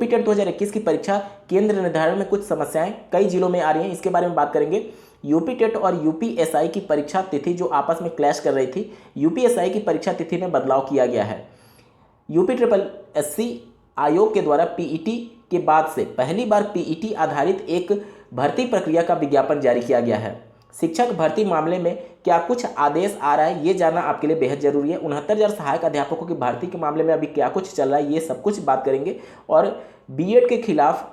UP TET 2021 की परीक्षा केंद्र निर्धारण में कुछ समस्याएं कई जिलों में आ रही हैं, इसके बारे में बात करेंगे। यूपी टेट और यूपीएसआई की परीक्षा तिथि जो आपस में क्लैश कर रही थी, यूपीएसआई की परीक्षा तिथि में बदलाव किया गया है। यूपी ट्रिपल एससी आयोग के द्वारा पीईटी के बाद से पहली बार पीईटी आधारित एक भर्ती प्रक्रिया का विज्ञापन जारी किया गया है। शिक्षक भर्ती मामले में क्या कुछ आदेश आ रहा है, ये जानना आपके लिए बेहद जरूरी है। 69,000 सहायक अध्यापकों की भर्ती के मामले में अभी क्या कुछ चल रहा है, ये सब कुछ बात करेंगे। और बीएड के खिलाफ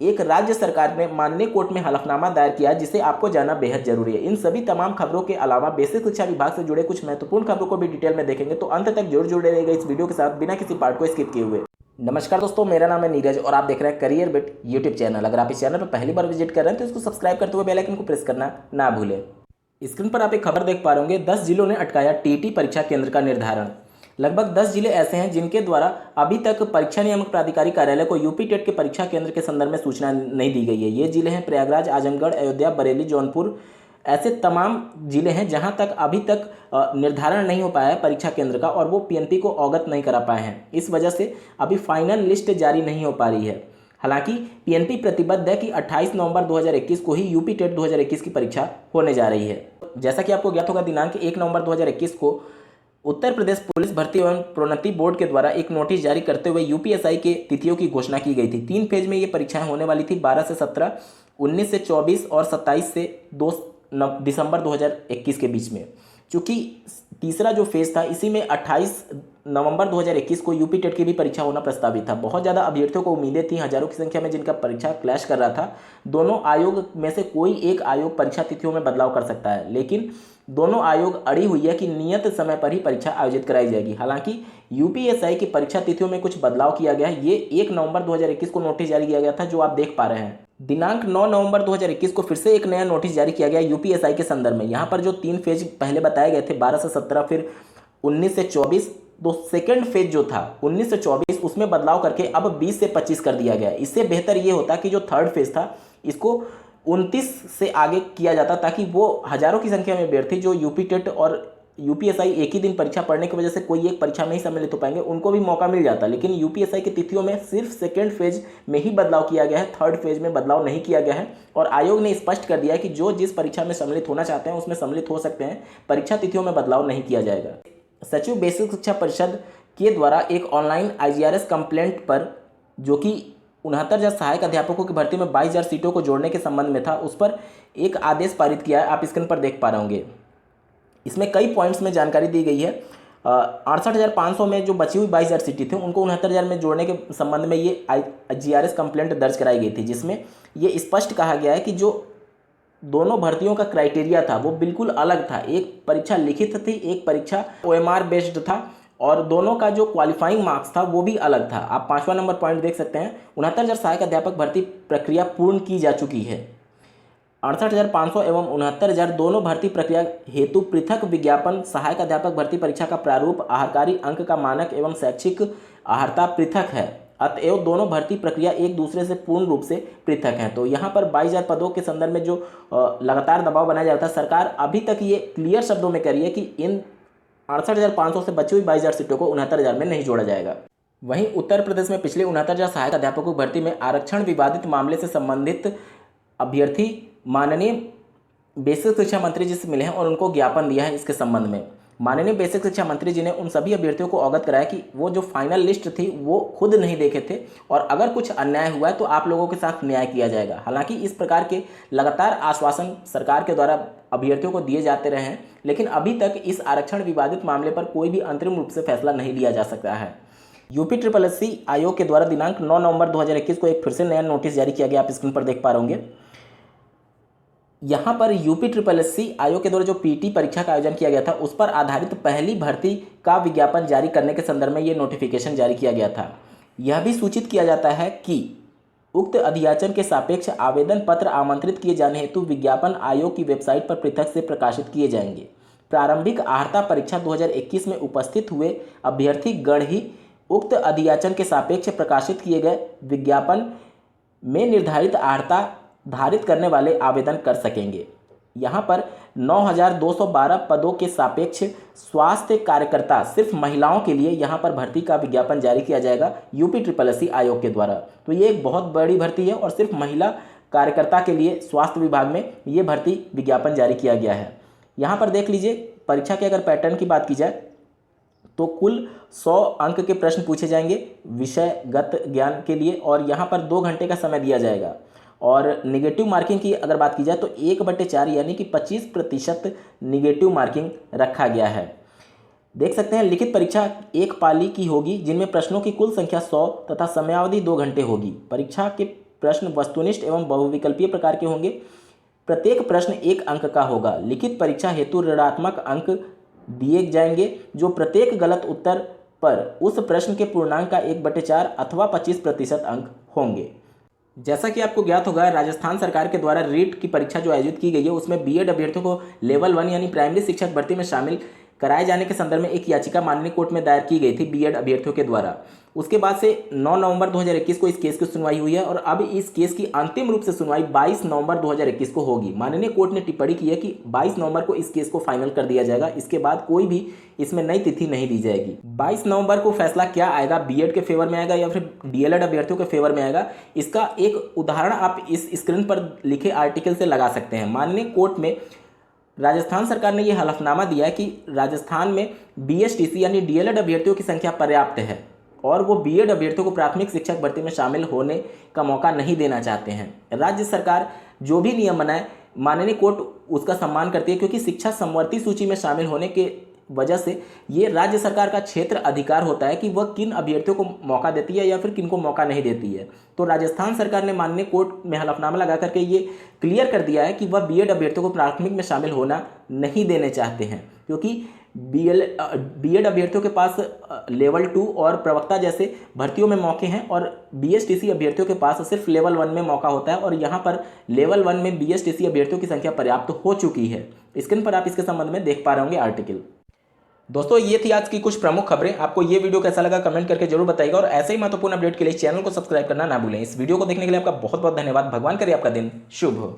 एक राज्य सरकार ने माननीय कोर्ट में हलफनामा दायर किया है, जिसे आपको जानना बेहद जरूरी है। इन सभी तमाम खबरों के अलावा बेसिक शिक्षा विभाग से जुड़े कुछ महत्वपूर्ण खबरों को भी डिटेल में देखेंगे, तो अंत तक जरूर जुड़े रहिएगा इस वीडियो के साथ बिना किसी पार्ट को स्किप किए हुए। नमस्कार दोस्तों, मेरा नाम है नीरज और आप देख रहे हैं करियर बिट यूट्यूब चैनल। अगर आप इस चैनल पर पहली बार विजिट कर रहे हैं तो इसको सब्सक्राइब करते हुए बेल आइकन को प्रेस करना ना भूलें। स्क्रीन पर आप एक खबर देख पा रहे होंगे, 10 जिलों ने अटकाया टीईटी परीक्षा केंद्र का निर्धारण। लगभग 10 जिले ऐसे हैं जिनके द्वारा अभी तक परीक्षा नियामक प्राधिकारी कार्यालय को यूपी टेट के परीक्षा केंद्र के संदर्भ में सूचना नहीं दी गई है। ये जिले हैं प्रयागराज, आजमगढ़, अयोध्या, बरेली, जौनपुर। ऐसे तमाम जिले हैं जहां तक अभी तक निर्धारण नहीं हो पाया है परीक्षा केंद्र का, और वो पीएनपी को अवगत नहीं करा पाए हैं। इस वजह से अभी फाइनल लिस्ट जारी नहीं हो पा रही है। हालांकि पीएनपी प्रतिबद्ध है कि 28 नवंबर 2021 को ही यूपी टेट 2021 की परीक्षा होने जा रही है। जैसा कि आपको ज्ञात होगा, दिनांक 1 नवंबर 2021 को उत्तर प्रदेश पुलिस भर्ती एवं प्रोन्नति बोर्ड के द्वारा एक नोटिस जारी करते हुए यूपीएसआई के तिथियों की घोषणा की गई थी। 3 फेज में ये परीक्षाएं होने वाली थी, 12 से 17, 19 से 24 और 27 से 2 दिसंबर 2021 के बीच में। चूंकि तीसरा जो फेज था, इसी में 28 नवंबर 2021 को यूपी टेट की भी परीक्षा होना प्रस्तावित था। बहुत ज़्यादा अभ्यर्थियों को उम्मीदें थी, हजारों की संख्या में जिनका परीक्षा क्लैश कर रहा था। दोनों आयोग में से कोई एक आयोग परीक्षा तिथियों में बदलाव कर सकता है, लेकिन दोनों आयोग अड़ी हुई है कि नियत समय पर ही परीक्षा आयोजित कराई जाएगी। हालांकि यूपीएसआई की परीक्षा तिथियों में कुछ बदलाव किया गया है। ये 1 नवंबर 2021 को नोटिस जारी किया गया था, जो आप देख पा रहे हैं। दिनांक 9 नवंबर 2021 को फिर से एक नया नोटिस जारी किया गया यूपीएसआई के संदर्भ में। यहाँ पर जो 3 फेज पहले बताए गए थे, 12 से 17, फिर 19 से 24, तो सेकेंड फेज जो था 19 से 24, उसमें बदलाव करके अब 20 से 25 कर दिया गया। इससे बेहतर ये होता कि जो थर्ड फेज था, इसको 29 से आगे किया जाता, ताकि वो हजारों की संख्या में अभ्यर्थी जो यूपी टेट और यूपीएसआई एक ही दिन परीक्षा पढ़ने की वजह से कोई एक परीक्षा में ही सम्मिलित हो पाएंगे, उनको भी मौका मिल जाता। लेकिन यूपीएसआई की तिथियों में सिर्फ सेकेंड फेज में ही बदलाव किया गया है, थर्ड फेज में बदलाव नहीं किया गया है। और आयोग ने स्पष्ट कर दिया है कि जो जिस परीक्षा में सम्मिलित होना चाहते हैं उसमें सम्मिलित हो सकते हैं, परीक्षा तिथियों में बदलाव नहीं किया जाएगा। सचिव बेसिक शिक्षा परिषद के द्वारा एक ऑनलाइन आईजीआरएस कंप्लेंट पर, जो कि 69,000 सहायक अध्यापकों की भर्ती में 22,000 सीटों को जोड़ने के संबंध में था, उस पर एक आदेश पारित किया है। आप स्क्रीन पर देख पा रहे होंगे। इसमें कई पॉइंट्स में जानकारी दी गई है। 68,500 में जो बची हुई 22,000 सीटें थी, उनको 69,000 में जोड़ने के संबंध में ये आईजीआरएस कंप्लेंट दर्ज कराई गई थी, जिसमें ये स्पष्ट कहा गया है कि जो दोनों भर्तियों का क्राइटेरिया था वो बिल्कुल अलग था। एक परीक्षा लिखित थी, एक परीक्षा ओएमआर बेस्ड था, और दोनों का जो क्वालिफाइंग मार्क्स था वो भी अलग था। आप 5वां नंबर पॉइंट देख सकते हैं। 69,000 सहायक अध्यापक भर्ती प्रक्रिया पूर्ण की जा चुकी है। 68,500 एवं 69,000 दोनों भर्ती प्रक्रिया हेतु पृथक विज्ञापन, सहायक अध्यापक भर्ती परीक्षा का प्रारूप, आहारकारी अंक का मानक एवं शैक्षिक आहारता पृथक है। अतएव दोनों भर्ती प्रक्रिया एक दूसरे से पूर्ण रूप से पृथक हैं। तो यहाँ पर 22,000 पदों के संदर्भ में जो लगातार दबाव बनाया जा रहा था, सरकार अभी तक ये क्लियर शब्दों में कह रही है कि इन 68,500 से बची हुई 22,000 सीटों को 69,000 में नहीं जोड़ा जाएगा। वहीं उत्तर प्रदेश में पिछले 69,000 सहायक अध्यापकों की भर्ती में आरक्षण विवादित मामले से संबंधित अभ्यर्थी माननीय बेसिक शिक्षा मंत्री जी से मिले हैं और उनको ज्ञापन दिया है। इसके संबंध में माननीय बेसिक शिक्षा मंत्री जी ने उन सभी अभ्यर्थियों को अवगत कराया कि वो जो फाइनल लिस्ट थी वो खुद नहीं देखे थे, और अगर कुछ अन्याय हुआ है तो आप लोगों के साथ न्याय किया जाएगा। हालांकि इस प्रकार के लगातार आश्वासन सरकार के द्वारा अभ्यर्थियों को दिए जाते रहे हैं, लेकिन अभी तक इस आरक्षण विवादित मामले पर कोई भी अंतरिम रूप से फैसला नहीं लिया जा सकता है। यूपी ट्रिपल एससी आयोग के द्वारा दिनांक 9 नवंबर 2021 को एक फिर से नया नोटिस जारी किया गया। आप स्क्रीन पर देख पा रहे होंगे। यहाँ पर यूपी ट्रिपल एससी आयोग के द्वारा जो पीटी परीक्षा का आयोजन किया गया था, उस पर आधारित पहली भर्ती का विज्ञापन जारी करने के संदर्भ में ये नोटिफिकेशन जारी किया गया था। यह भी सूचित किया जाता है कि उक्त अधियाचन के सापेक्ष आवेदन पत्र आमंत्रित किए जाने हेतु विज्ञापन आयोग की वेबसाइट पर पृथक से प्रकाशित किए जाएंगे। प्रारंभिक आहारता परीक्षा 2021 में उपस्थित हुए अभ्यर्थी गण ही उक्त अधियाचन के सापेक्ष प्रकाशित किए गए विज्ञापन में निर्धारित आहारता धारित करने वाले आवेदन कर सकेंगे। यहाँ पर 9,212 पदों के सापेक्ष स्वास्थ्य कार्यकर्ता सिर्फ महिलाओं के लिए यहाँ पर भर्ती का विज्ञापन जारी किया जाएगा UPSSI आयोग के द्वारा। तो ये एक बहुत बड़ी भर्ती है और सिर्फ महिला कार्यकर्ता के लिए स्वास्थ्य विभाग में ये भर्ती विज्ञापन जारी किया गया है। यहाँ पर देख लीजिए परीक्षा के अगर पैटर्न की बात की जाए तो कुल 100 अंक के प्रश्न पूछे जाएंगे विषयगत ज्ञान के लिए और यहाँ पर 2 घंटे का समय दिया जाएगा। और निगेटिव मार्किंग की अगर बात की जाए तो 1/4 यानी कि 25% निगेटिव मार्किंग रखा गया है। देख सकते हैं लिखित परीक्षा एक पाली की होगी जिनमें प्रश्नों की कुल संख्या 100 तथा समयावधि 2 घंटे होगी। परीक्षा के प्रश्न वस्तुनिष्ठ एवं बहुविकल्पीय प्रकार के होंगे। प्रत्येक प्रश्न 1 अंक का होगा। लिखित परीक्षा हेतु ऋणात्मक अंक दिए जाएंगे जो प्रत्येक गलत उत्तर पर उस प्रश्न के पूर्णांक का 1/4 अथवा 25% अंक होंगे। जैसा कि आपको ज्ञात होगा राजस्थान सरकार के द्वारा रीट की परीक्षा जो आयोजित की गई है उसमें बीएड अभ्यर्थियों को लेवल 1 यानी प्राइमरी शिक्षक भर्ती में शामिल कराए जाने के संदर्भ में एक याचिका माननीय कोर्ट में दायर की गई थी बीएड अभ्यर्थियों के द्वारा। उसके बाद से 9 नवंबर 2021 को इस केस की सुनवाई हुई है और अब इस केस की अंतिम रूप से सुनवाई 22 नवंबर 2021 को होगी। माननीय कोर्ट ने टिप्पणी की है कि 22 नवंबर को इस केस को फाइनल कर दिया जाएगा। इसके बाद कोई भी इसमें नई तिथि नहीं दी जाएगी। 22 नवंबर को फैसला क्या आएगा, बीएड के फेवर में आएगा या फिर डीएलएड अभ्यर्थियों के फेवर में आएगा, इसका एक उदाहरण आप इस स्क्रीन पर लिखे आर्टिकल से लगा सकते हैं। माननीय कोर्ट में राजस्थान सरकार ने यह हलफनामा दिया है कि राजस्थान में बीएसटीसी यानी डीएलएड अभ्यर्थियों की संख्या पर्याप्त है और वो बीएड अभ्यर्थियों को प्राथमिक शिक्षक भर्ती में शामिल होने का मौका नहीं देना चाहते हैं। राज्य सरकार जो भी नियम बनाए माननीय कोर्ट उसका सम्मान करती है क्योंकि शिक्षा समवर्ती सूची में शामिल होने के वजह से ये राज्य सरकार का क्षेत्र अधिकार होता है कि वह किन अभ्यर्थियों को मौका देती है या फिर किन को मौका नहीं देती है। तो राजस्थान सरकार ने माननीय कोर्ट में हलफनामा लगा करके ये क्लियर कर दिया है कि वह बीएड अभ्यर्थियों को प्राथमिक में शामिल होना नहीं देने चाहते हैं क्योंकि बीएड अभ्यर्थियों के पास लेवल 2 और प्रवक्ता जैसे भर्तियों में मौके हैं और बीएसटीसी अभ्यर्थियों के पास सिर्फ लेवल 1 में मौका होता है और यहाँ पर लेवल 1 में बीएसटीसी अभ्यर्थियों की संख्या पर्याप्त हो चुकी है। स्क्रीन पर आप इसके संबंध में देख पा रहे होंगे आर्टिकल। दोस्तों ये थी आज की कुछ प्रमुख खबरें। आपको ये वीडियो कैसा लगा कमेंट करके जरूर बताइएगा और ऐसे ही महत्वपूर्ण अपडेट के लिए चैनल को सब्सक्राइब करना ना भूलें। इस वीडियो को देखने के लिए आपका बहुत बहुत धन्यवाद। भगवान करे आपका दिन शुभ हो।